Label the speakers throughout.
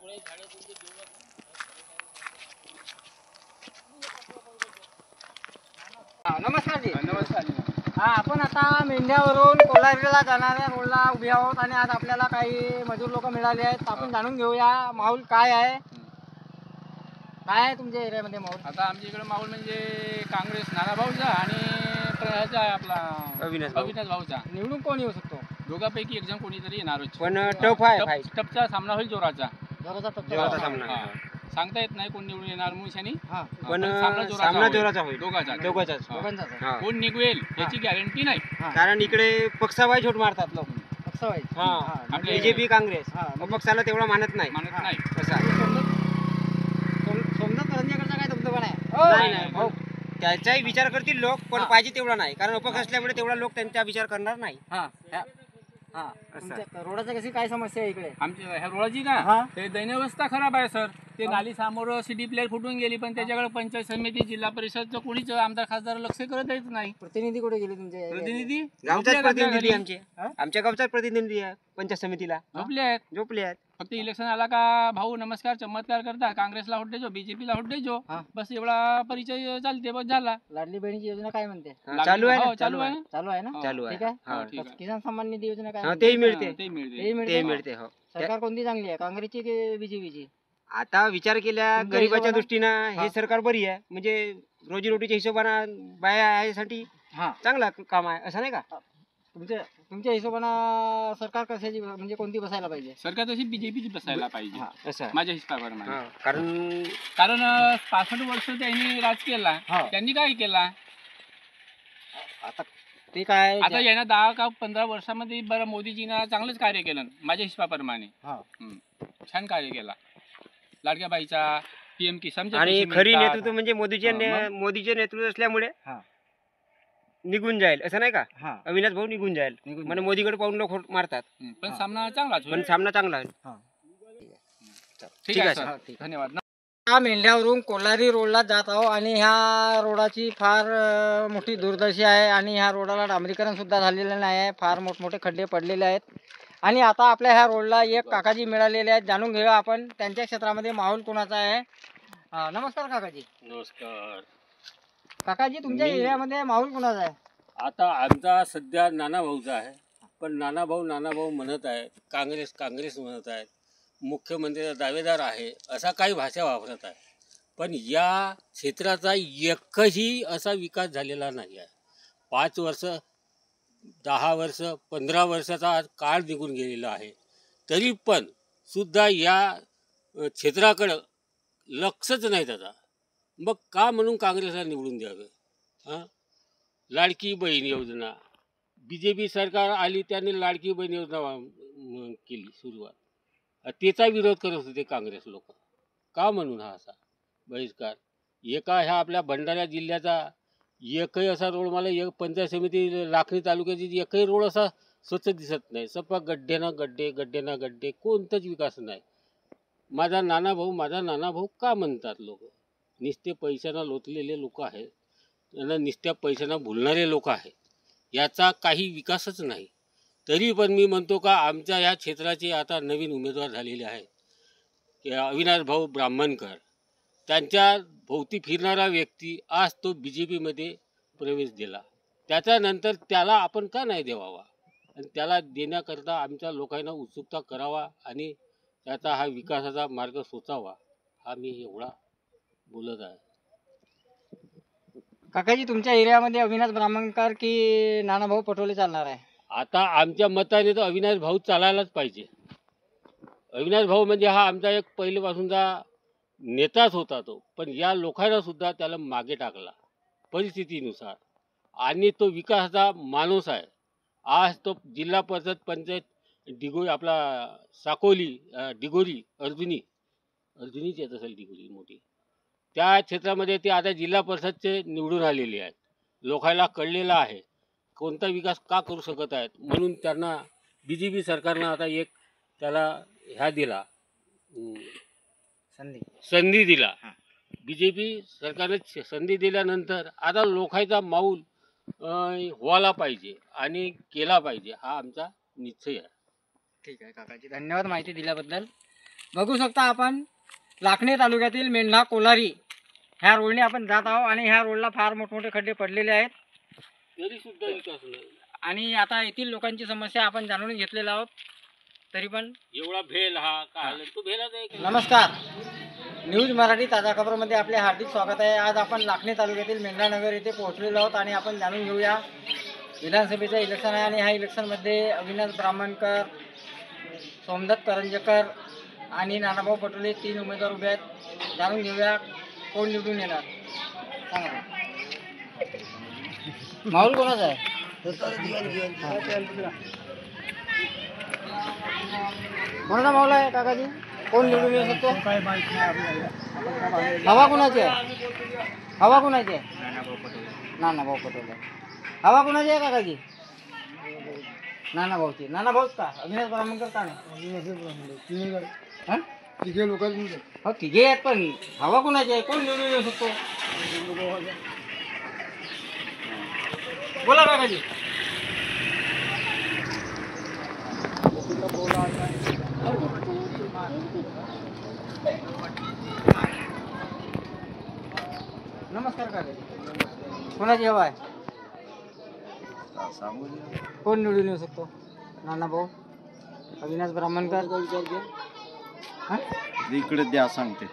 Speaker 1: नमस्कार जी.
Speaker 2: नमस्कार.
Speaker 1: आपण आता मेंढ्यावरून कोलारीला जाणाऱ्या रोडला उभे आहोत आणि आज आपल्याला काही मजूर लोक मिळाले आहेत. आपण जाणून घेऊया माहोल काय आहे. काय आहे तुमच्या एरियामध्ये माहोल?
Speaker 2: आता आमच्या इकडे माहोल म्हणजे काँग्रेस नाना भाऊचा आणि ह्याचा आहे आपला अविनाश भाऊचा.
Speaker 1: निवडून कोण येऊ शकतो?
Speaker 2: दोघांपैकी एक जण कोणीतरी येणारच.
Speaker 1: पण टफ आहे.
Speaker 2: टपचा सामना होईल जोराचा.
Speaker 1: जोराचा
Speaker 2: सामना. सांगता येत नाही कोण निवडून येणार मुशानी.
Speaker 1: पण
Speaker 2: सामना जोराचा होईल. दोघाचाच. कोण निघवेल याची गॅरंटी नाही.
Speaker 1: कारण इकडे पक्षावाई छोट मारतात लोक. बीजेपी काँग्रेस पक्षाला तेवढा मानत नाही. सोमनाथ करंजेकरचा काय धबधबा नाही. त्याचाही विचार करतील लोक, पण पाहिजे तेवढा नाही. कारण अपक्ष असल्यामुळे तेवढा लोक त्यांचा विचार करणार नाही. रोडाची कशी काय समस्या आहे इकडे?
Speaker 2: आमच्या ह्या रोडाची ना ते दैनावस्था खराब आहे सर. ते नाली समोर सिटी प्लेअर फुटून गेली, पण त्याच्याकडे पंचायत समिती जिल्हा परिषदचं कोणीच आमदार खासदार लक्ष करत येत नाही.
Speaker 1: प्रतिनिधी कुठे गेले तुमचे?
Speaker 2: प्रतिनिधी
Speaker 1: गावचाच प्रतिनिधी आमच्या गावचाच प्रतिनिधी आहे पंचायत समितीला. झोपले आहेत.
Speaker 2: फक्त इलेक्शन आला का भाऊ नमस्कार चमत्कार करता, काँग्रेसला होट देजो, बीजेपीला होट देजो, बस एवढा परिचय चालते. बस झाला.
Speaker 1: लाडली बहिणीची योजना काय म्हणते?
Speaker 2: चालू आहे ना.
Speaker 1: चालू आहे ना. ठीक आहे. किसान सन्मान निधी योजना काय? तेही मिळते. सरकार कोणती चांगली आहे, काँग्रेसची की बीजेपीची? आता विचार केल्या गरीबाच्या दृष्टीनं हे सरकार बरी आहे. म्हणजे रोजीरोटीच्या हिशोबानं बायासाठी चांगला काम आहे, असं नाही का? तुमच्या हिशोबानं सरकार कशाची म्हणजे कोणती बसायला पाहिजे?
Speaker 2: सरकार तशी बीजेपीची बसायला पाहिजे माझ्या हिशोबाप्रमाणे. कारण 65 वर्ष त्यांनी राज केला. त्यांनी काय केला?
Speaker 1: आता ते काय
Speaker 2: आता यांना 10 का 15 वर्षामध्ये बरं मोदीजीनं चांगलंच कार्य केलं माझ्या हिशोबाप्रमाणे. छान कार्य केला. लाडक्या बाईचा, पीएम किसान
Speaker 1: आणि खरी नेतृत्व म्हणजे मोदीचे नेतृत्व असल्यामुळे निघून जाईल, असं नाही का? अविनाश भाऊ निघून जाईल म्हणजे मोदीकडे पाहून लोक मारतात.
Speaker 2: पण सामना चांगला
Speaker 1: होईल.
Speaker 2: ठीक आहे सर, धन्यवाद.
Speaker 1: हा मेंढ्यावरून कोलारी रोडला जात आहो आणि ह्या रोडाची फार मोठी दुर्दशा आहे आणि ह्या रोडाला डांबरीकरण सुद्धा झालेलं नाही आहे. फार मोठमोठे खड्डे पडलेले आहेत. आणि आता आपल्या ह्या रोडला एक काकाजी मिळालेले आहेत. जाणून घेऊया आपण त्यांच्या क्षेत्रामध्ये माहोल कोणाचा आहे. नमस्कार काकाजी.
Speaker 3: नमस्कार
Speaker 1: काकाजी, तुमच्या एरियामध्ये माहोल कोणाचा आहे?
Speaker 3: आता आमचा सध्या नाना भाऊचा आहे. पण नाना भाऊ म्हणत आहेत, काँग्रेस म्हणत आहेत, मुख्यमंत्र्याचा दावेदार आहे, असा काही भाषा वापरत आहे. पण या क्षेत्राचा एकही असा विकास झालेला नाही आहे. 5 वर्ष 10 वर्ष 15 वर्षाचा काळ निघून गेलेला आहे. तरी पण सुद्धा या क्षेत्राकडं लक्षच नाही त्याचा. मग का म्हणून काँग्रेसला निवडून द्यावे? लाडकी बहीण योजना बीजेपी सरकार आली, त्यांनी लाडकी बहीण योजना केली सुरुवात. त्याचा विरोध करत होते काँग्रेस लोक. का म्हणून हा असा बहिष्कार? एका ह्या आपल्या भंडारा जिल्ह्याचा एकही असा रोड मला पंचायत समिती लाखनी तालुक्याची एकही रोड असा स्वच्छ दिसत नाही. सपा गड्डेना गड्डे, कोणताच विकास नाही. माझा नाना भाऊ का म्हणतात लोक? निस्ते पैशांना लोटलेले लोक आहेत, त्यांना निस्त्या पैशांना भुलणारे लोक आहेत. याचा काही विकासच नाही. तरी पण मी म्हणतो का आमच्या ह्या क्षेत्राचे आता नवीन उमेदवार झालेले आहेत अविनाश भाऊ ब्राह्मणकर. त्यांच्या भोवती फिरणारा व्यक्ती आज तो बीजेपीमध्ये प्रवेश दिला. त्याच्यानंतर त्याला आपण का नाही द्यावा? आणि त्याला देण्याकरता आमच्या लोकांना उत्सुकता करावा आणि त्याचा हा विकासाचा मार्ग सुचावा, हा मी एवढा बोलत आहे.
Speaker 1: काकाजी, तुमच्या एरियामध्ये अविनाश ब्राह्मणकर की नानाभाऊ पटोले चालणार आहे?
Speaker 3: आता आमच्या मताने तर अविनाश भाऊ चालायलाच पाहिजे. अविनाश भाऊ म्हणजे हा आमचा एक पहिल्यापासूनचा नेताच होता तो. पण या लोकांना सुद्धा त्याला मागे टाकला परिस्थितीनुसार. आणि तो विकासाचा माणूस आहे. आज तो जिल्हा परिषद पंचायत डिगोरी आपला साकोली डिगोरी अर्जुनीच येत असेल डिगोरी मोठी, त्या क्षेत्रामध्ये ते आता जिल्हा परिषदचे निवडून आलेले आहेत. लोकांना कळलेलं आहे कोणता विकास का करू शकत आहेत. म्हणून त्यांना बीजेपी सरकारनं आता एक त्याला ह्या दिला, संधी दिला. बीजेपी सरकारने संधी दिल्यानंतर आता लोकांचा माऊल व्हायला पाहिजे आणि केला पाहिजे, हा आमचा निश्चय आहे.
Speaker 1: ठीक आहे काकाजी, धन्यवाद माहिती दिल्याबद्दल.
Speaker 4: बघू शकता आपण लाखणी तालुक्यातील मेंढा कोलारी ह्या रोडने आपण जात आहोत आणि ह्या रोडला फार मोठमोठे खड्डे पडलेले आहेत.
Speaker 3: तरी सुद्धा विकास नाही.
Speaker 4: आणि आता येथील लोकांची समस्या आपण जाणून घेतलेल्या आहोत. तरी पण
Speaker 3: एवढा भेल हा काय तो भेलाच आहे.
Speaker 4: नमस्कार, न्यूज मराठी ताजा खबरमध्ये आपले हार्दिक स्वागत आहे. आज आपण लाखणी तालुक्यातील मेंढरानगर येथे पोहोचलेलो आहोत आणि आपण जाणून घेऊया विधानसभेचं इलेक्शन आहे आणि ह्या इलेक्शनमध्ये अविनाश ब्राह्मणकर, सोमदत्त करंजेकर आणि नानाभाऊ पटोले 3 उमेदवार उभे आहेत. जाणून घेऊया कोण निवडून येणार. सांगा माहोल कोणाचा आहे? कोणाचा माहोल आहे काकाजी? कोण निवडून येऊ शकतो? हवा कोणाची आहे? हवा कोणाची आहे? नानाभाऊ पटोले. हवा कोणाची आहे काकाजी? नानाभाऊची. नानाभाऊच का? अविनाश ब्राह्मणकर का नाही? हां तिघे लोक हो तिघे आहेत पण हवा कोणाची आहे? कोण निवडून येऊ शकतो? बोला काकाजी. नमस्कार काकाजी. कोणाची हवा आहे? कोण निवडून येऊ शकतो? नानाभाऊ, अविनाश ब्राह्मणकर.
Speaker 5: इकडे द्या सांगते.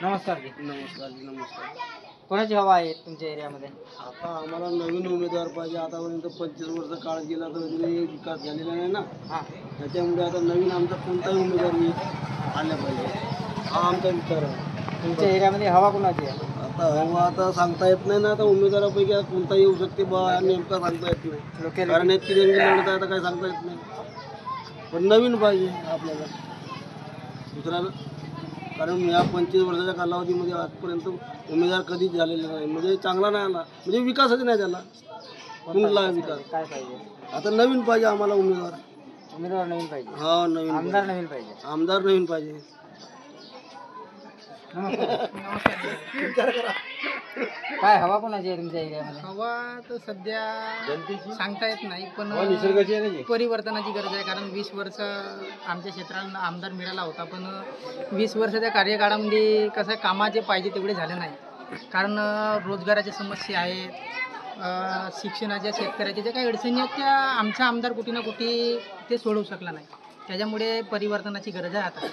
Speaker 4: नमस्कार जी.
Speaker 6: नमस्कार.
Speaker 4: कोणाची हवा आहे तुमच्या एरियामध्ये?
Speaker 6: आता आम्हाला नवीन उमेदवार पाहिजे. आतापर्यंत 25 वर्ष काळ गेला तर विकास झालेला नाही ना.
Speaker 4: हां
Speaker 6: त्याच्यामुळे आता नवीन आमचा कोणताही उमेदवार आला पाहिजे हा आमचा विचार आहे.
Speaker 4: तुमच्या एरियामध्ये हवा कोणाची आहे?
Speaker 6: आता हवा आता सांगता येत नाही ना. आता उमेदवारापैकी आता कोणता येऊ शकते बा नेमका सांगता येत नाही. कारण एक तिरंगी लढत आहे आता काही सांगता येत नाही. पण नवीन पाहिजे आपल्याला दुसरा. कारण या 25 वर्षाच्या कालावधीमध्ये आजपर्यंत उमेदवार कधीच झालेला नाही. म्हणजे चांगला नाही आला. म्हणजे विकासच नाही झाला. कुठला विकास
Speaker 4: काय पाहिजे?
Speaker 6: आता नवीन पाहिजे आम्हाला उमेदवार.
Speaker 4: उमेदवार नवीन पाहिजे.
Speaker 6: हा नवीन
Speaker 4: आमदार नवीन पाहिजे.
Speaker 6: आमदार नवीन पाहिजे.
Speaker 4: काय हवा कोणाची आहे तुमच्या एरियामध्ये?
Speaker 7: हवा तर सध्या सांगता येत नाही पण
Speaker 4: निसर्गाची आहे.
Speaker 7: परिवर्तनाची गरज आहे. कारण 20 वर्ष आमच्या क्षेत्राला आमदार मिळाला होता पण 20 वर्षाच्या कार्यकाळामध्ये कसं कामाचे पाहिजे तेवढे झाले नाही. कारण रोजगाराच्या समस्या आहेत, शिक्षणाच्या, शेतकऱ्याच्या ज्या काही अडचणी आहेत त्या आमचा आमदार कुठे ना कुठे ते सोडवू शकला नाही. त्याच्यामुळे परिवर्तनाची गरज आहे. आता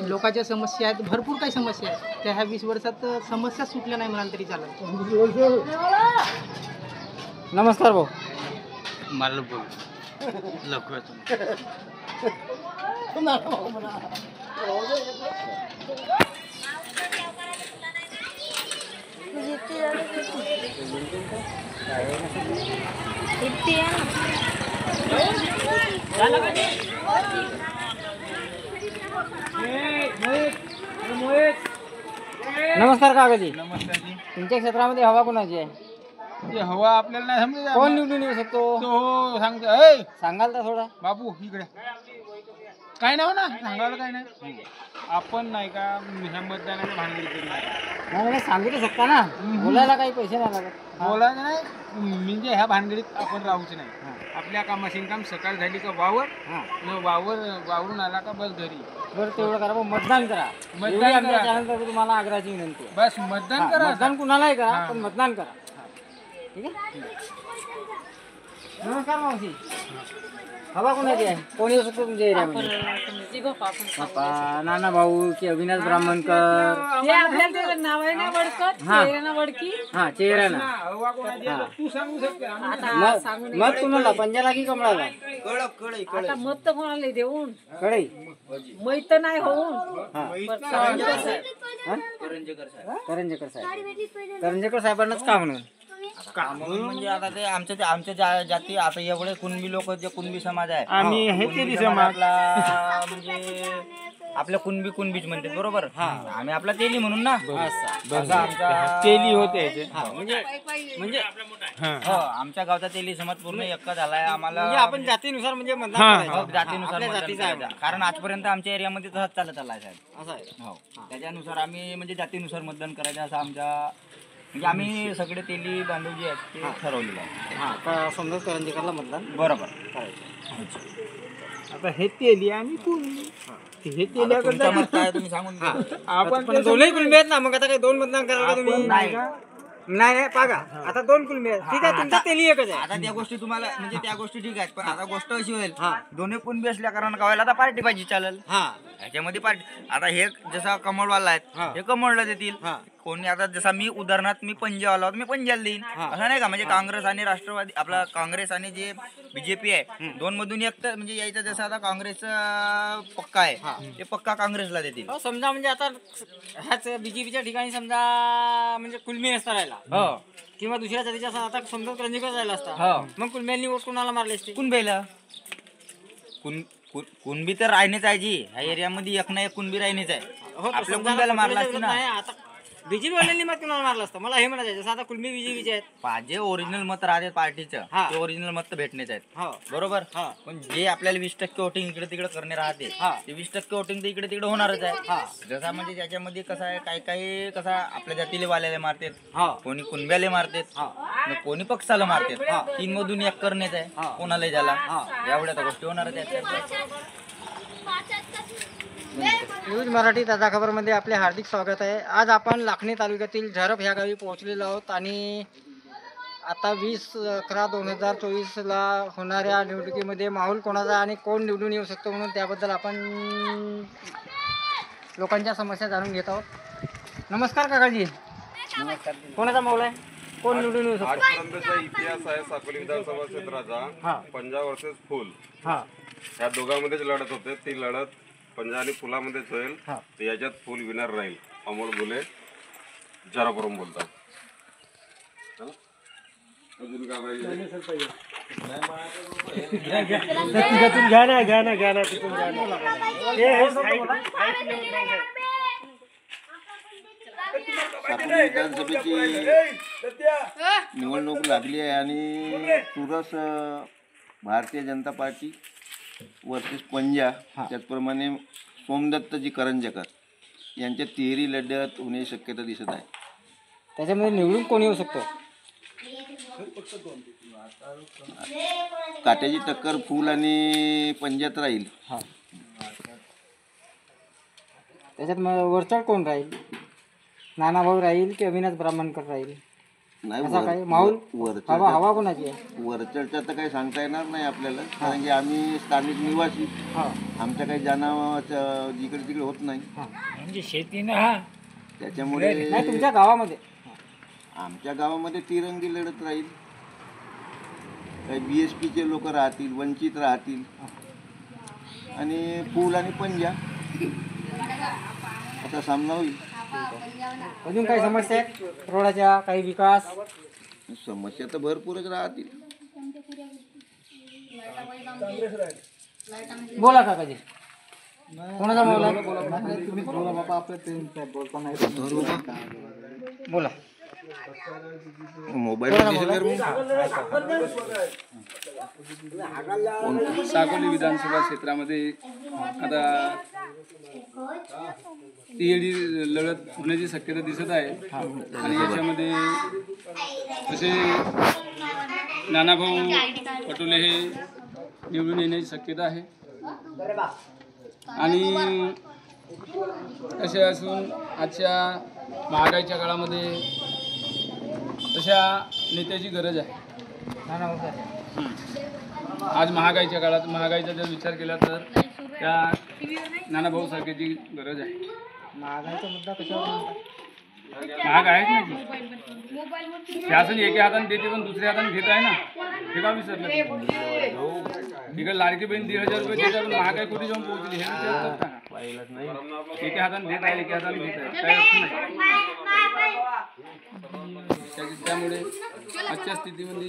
Speaker 7: लोकांच्या समस्या आहेत, भरपूर काही समस्या आहेत. त्या ह्या 20 वर्षात समस्या सुटल्या नाही म्हणाल तरी चालेल.
Speaker 4: नमस्कार भाऊ.
Speaker 3: मला बोल लवकर.
Speaker 4: नमस्कार काकाजी.
Speaker 2: नमस्कार जी.
Speaker 4: तुमच्या क्षेत्रामध्ये हवा कोणाची आहे?
Speaker 2: ते हवा आपल्याला नाही समजत.
Speaker 4: कोण निवडून येऊ शकतो?
Speaker 2: तो सांगतो
Speaker 4: सांगाल तर थोडा.
Speaker 2: बापू इकडे काय नाव ना सांगायला काय नाही. आपण नाही का ह्या मतदानाच्या भानगडी केली
Speaker 4: नाही सांगू शकता ना. बोलायला काही पैसे नाही लागत.
Speaker 2: बोलायचं नाही. म्हणजे ह्या भानगडीत आपण राहूच नाही. आपल्या कामाशी काम सकाळ झाली का वावर, वावरून आला का बस घरी.
Speaker 4: बरं तेवढं करा. मतदान करा.
Speaker 2: मतदान
Speaker 4: आमच्या
Speaker 2: करा.
Speaker 4: चॅनलवर तुम्हाला आग्रहाची विनंती आहे.
Speaker 2: बस मतदान करा.
Speaker 4: मतदान कुणालाही करा पण मतदान करा. ठीक आहे. नमस्कार मावशी. हवा कोणाची आहे? कोण येऊ शकतो तुमच्या एरियामध्ये? नाना भाऊ की अविनाश ब्राह्मणकर? हा चेहऱ्याला.
Speaker 2: तू सांगू शकते.
Speaker 4: मत कुणाला? पंजाला की कमळाला?
Speaker 8: आता मत तर कोणाला देऊन
Speaker 4: कळई
Speaker 8: मैत नाही होऊन
Speaker 4: करंजेकर साहेब. करंजेकर साहेबांनाच का म्हणून?
Speaker 9: म्हणजे आता ते आमच्या जाती आता एवढे कुणबी लोक जे कुणबी समाज आहे
Speaker 2: आम्ही हे तेली समाजातला
Speaker 9: म्हणजे आपल्या कुणबीच म्हणते बरोबर. आम्ही आपला तेली म्हणून ना
Speaker 2: तेली होते
Speaker 9: म्हणजे आमच्या गावचा तेली समाज पूर्ण एकच झालाय. आम्हाला
Speaker 4: आपण जातीनुसार म्हणजे मतदान करायचं.
Speaker 9: जातीनुसार मतदान करायचं. कारण आजपर्यंत आमच्या एरियामध्ये तसंच चालत आलाय साहेब.
Speaker 4: असं आहे.
Speaker 9: हो त्याच्यानुसार आम्ही म्हणजे जातीनुसार मतदान करायचं असं आमच्या म्हणजे आम्ही सगळे तेली बांधव जे आहेत ते ठरवलेलं आहे.
Speaker 4: हा तर समजा करंजेकरला मतदान
Speaker 9: बरोबर
Speaker 4: करायचं. आता हे तेली आणि कुणबी हे
Speaker 9: तुमचं मत काय तुम्ही सांगून द्या.
Speaker 4: आपण दोन्ही कुलबी आहेत ना, मग आता काही 2 मतदान कराल का तुम्ही? नाही पागा आता 2 कुलबी आहेत. ठीक आहे, तुमचं तेली एकच आहे.
Speaker 9: आता त्या गोष्टी तुम्हाला म्हणजे त्या गोष्टी ठीक आहेत, पण आता गोष्ट अशी होईल दोन्ही कुणबी असल्या कारण गावाला आता पार्टी पाहिजे चालेल. ह्याच्यामध्ये पार्टी आता हे जसा कमळवाला आहेत हे कमळला देतील. कोणी आता जसा मी उदाहरणार्थ मी पंजाबला आहोत मी पंजाबला देईन असं नाही का. म्हणजे काँग्रेस आणि राष्ट्रवादी आपला काँग्रेस आणि जे बीजेपी आहे 2 मधून एक तर म्हणजे यायचं जसं आता काँग्रेसचा पक्का आहे ते पक्का काँग्रेसला देतील.
Speaker 4: समजा म्हणजे आता ह्याच बीजेपीच्या ठिकाणी समजा म्हणजे कुलमी नसता राहिला किंवा दुसऱ्या जातीच्या आता समजा रणजितच राहिला असता, मग कुलम्यांनी वोट कोणाला मारले असते?
Speaker 9: कुणबीला कुणबी तर राहणेच आहे जी ह्या एरियामध्ये एक ना एक कुणबी राहणेच आहे. आपल्या कुणब्याला मारला असते ना.
Speaker 4: आता बीजेपी वाल्यांनी मत कोणाला मारलं असतं मला हे म्हणायचं. जसं आता कुलमी बीजेपीचे आहेत
Speaker 9: जे ओरिजिनल मत राहतात पार्टीचं ते ओरिजिनल मत तर भेटणेच आहेत बरोबर. पण जे आपल्याला 20% वोटिंग इकडे तिकडे करणे राहते ते 20% वोटिंग तर इकडे तिकडे होणारच आहे. जसा म्हणजे त्याच्यामध्ये कसं आहे काही काही कसा आपल्या जातीले वाल्याला मारतात, कोणी कुणब्याला मारतात, कोणी पक्षाला मारतात. 3 मधून एक करणेच आहे कोणाला झाला एवढ्या तर गोष्टी होणारच आहेत.
Speaker 4: न्यूज मराठी ताजा खबरमध्ये आपले हार्दिक स्वागत आहे. आज आपण लाखणी तालुक्यातील झरप ह्या गावी पोहोचलेलो आहोत आणि आता 20/11/2024 ला होणाऱ्या निवडणुकीमध्ये माहोल कोणाचा आणि कोण निवडून येऊ शकतो म्हणून त्याबद्दल आपण लोकांच्या समस्या जाणून घेत आहोत. नमस्कार काकाजी.
Speaker 5: नमस्कार.
Speaker 4: कोणाचा माहोल आहे, कोण निवडून येऊ शकतो?
Speaker 5: आजपर्यंतचा इतिहास आहे साकोली विधानसभा क्षेत्राचा पंजा वर्सेस फुल ह्या दोघांमध्येच लढत होते. ती लढत पंजा आणि फुलामध्येच होईल. तर याच्यात फुल विनर राहील. अमोल बोले जरापुरम बोलतात. अजून काय पाहिजे?
Speaker 6: साकोली विधानसभेची निवडणूक लागली आहे आणि चुरस भारतीय जनता पार्टी वर्सेस पंजा त्याचप्रमाणे सोमदत्तजी करंजकर यांच्या तिहेरी लढत होण्याची शक्यता दिसत आहे.
Speaker 4: त्याच्यामध्ये निवडून कोण येऊ शकतो?
Speaker 6: काट्याची टक्कर फुल आणि पंजात राहील.
Speaker 4: त्याच्यात मग वरचढ कोण राहील? नानाभाऊ राहील की अविनाश ब्राह्मणकर राहील? असा काही माहोल हवा कोणाची आहे?
Speaker 6: वरचढचा तर काही सांगता येणार नाही आपल्याला, कारण की आम्ही स्थानिक निवासी आमच्या काही जाणं जिकडे तिकडे होत नाही
Speaker 7: म्हणजे शेती ना
Speaker 6: त्याच्यामुळे.
Speaker 4: तुमच्या गावामध्ये
Speaker 6: आमच्या गावामध्ये तिरंगी लढत राहील. काही BSPचे लोक राहतील, वंचित राहतील आणि फुल आणि पंजा असा सामना होईल.
Speaker 4: अजून काही समस्या आहेत रोडाच्या, काही विकास
Speaker 6: समस्या तर भरपूरच राहतील.
Speaker 4: बोला काकाजी. कोणाचा बोला बोला
Speaker 6: मोबाईल
Speaker 2: साकोली विधानसभा क्षेत्रामध्ये आता तिहेरी लढत होण्याची शक्यता दिसत आहे आणि याच्यामध्ये तसे नानाभाऊ पटोले हे निवडून येण्याची शक्यता आहे. आणि असे असून आजच्या महागाईच्या काळामध्ये तशा नेत्याची गरज आहे. आज महागाईच्या काळात महागाईचा जर विचार केला तर त्या नानाभाऊ सारख्याची गरज आहे.
Speaker 4: महागाईचा मुद्दा कशावर?
Speaker 2: महाग आहेच नाही. शासन एका हाताने देते पण दुसऱ्या हाताने घेत आहे ना, हे का विसरलं? इकडे लाडकी बहीण 1,500 रुपये देतात पण महागाई कुठे जाऊन पोहोचली हे विचार करता का? एका हाताने देत आहे, एका हाताने घेत आहे, काही अर्थ नाही. त्यामुळे आजच्या स्थितीमध्ये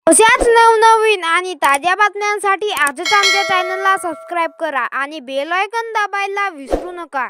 Speaker 10: अशाच नवनवीन आणि ताज्या बातम्यांसाठी आजच आमच्या चॅनलला सबस्क्राईब करा आणि बेल आयकॉन दाबायला विसरू नका.